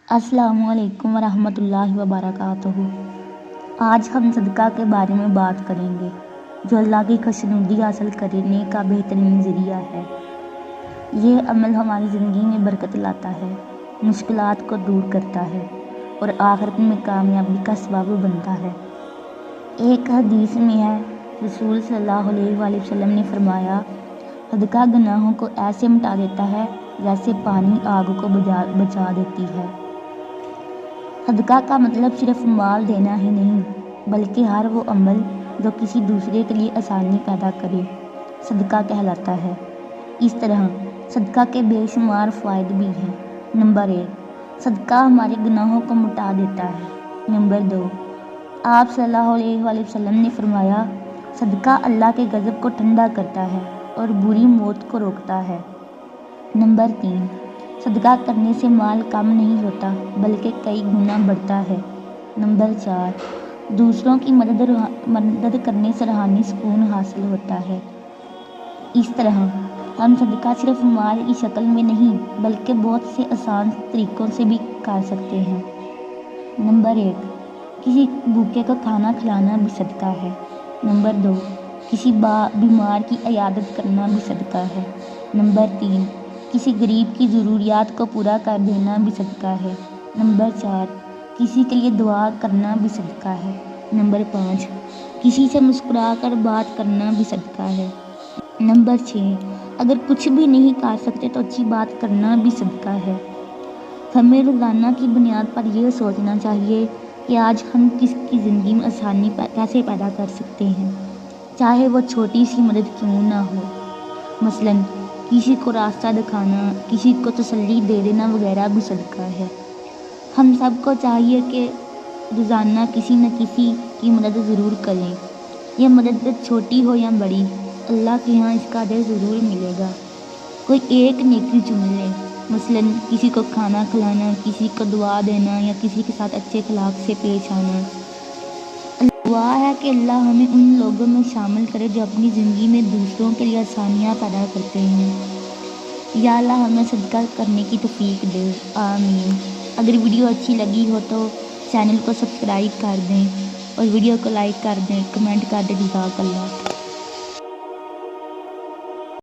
السلام علیکم ورحمۃ اللہ وبرکاتہ۔ آج ہم صدقہ کے بارے میں بات کریں گے، جو اللہ کی خوشنودی حاصل کرنے کا بہترین ذریعہ ہے۔ یہ عمل ہماری زندگی میں برکت لاتا ہے، مشکلات کو دور کرتا ہے اور آخرت میں کامیابی کا سبب بنتا ہے۔ ایک حدیث میں ہے، رسول صلی اللہ علیہ وآلہ وسلم نے فرمایا، صدقہ گناہوں کو ایسے مٹا دیتا ہے جیسے پانی آگ کو بجھا دیتی ہے۔ صدقہ کا مطلب صرف مال دینا ہی نہیں، بلکہ ہر وہ عمل جو کسی دوسرے کے لیے آسانی پیدا کرے صدقہ کہلاتا ہے۔ اس طرح صدقہ کے بے شمار فوائد بھی ہیں۔ نمبر 1، صدقہ ہمارے گناہوں کو مٹا دیتا ہے۔ نمبر 2، آپ صلی اللہ علیہ وآلہ وسلم نے فرمایا، صدقہ اللہ کے غضب کو ٹھنڈا کرتا ہے اور بری موت کو روکتا ہے۔ نمبر 3، صدقہ کرنے سے مال کم نہیں ہوتا بلکہ کئی گنا بڑھتا ہے۔ نمبر 4، دوسروں کی مدد کرنے سے روحانی سکون حاصل ہوتا ہے۔ اس طرح ہم صدقہ صرف مال کی شکل میں نہیں بلکہ بہت سے آسان طریقوں سے بھی کر سکتے ہیں۔ نمبر 1، کسی بھوکے کو کھانا کھلانا بھی صدقہ ہے۔ نمبر 2، کسی بیمار کی عیادت کرنا بھی صدقہ ہے۔ نمبر 3، کسی غریب کی ضروریات کو پورا کر دینا بھی صدقہ ہے۔ نمبر 4، کسی کے لیے دعا کرنا بھی صدقہ ہے۔ نمبر 5، کسی سے مسکرا کر بات کرنا بھی صدقہ ہے۔ نمبر 6، اگر کچھ بھی نہیں کر سکتے تو اچھی بات کرنا بھی صدقہ ہے۔ ہمیں روزانہ کی بنیاد پر یہ سوچنا چاہیے کہ آج ہم کس کی زندگی میں آسانی کیسے پیدا کر سکتے ہیں، چاہے وہ چھوٹی سی مدد کیوں نہ ہو۔ مثلاً کسی کو راستہ دکھانا، کسی کو تسلی دے دینا وغیرہ بھی صدقہ ہے۔ ہم سب کو چاہیے کہ روزانہ کسی نہ کسی کی مدد ضرور کریں۔ یہ مدد چھوٹی ہو یا بڑی، اللہ کے ہاں اس کا اجر ضرور ملے گا۔ کوئی ایک نیکی چن لیں، مثلاً کسی کو کھانا کھلانا، کسی کو دعا دینا یا کسی کے ساتھ اچھے اخلاق سے پیش آنا۔ دعا ہے کہ اللہ ہمیں ان لوگوں میں شامل کرے جو اپنی زندگی میں دوسروں کے لیے آسانیاں پیدا کرتے ہیں۔ یا اللہ ہمیں صدقہ کرنے کی توفیق دے، آمین۔ اگر ویڈیو اچھی لگی ہو تو چینل کو سبسکرائب کر دیں اور ویڈیو کو لائک کر دیں، کمنٹ کر دیں۔ جزاک اللہ۔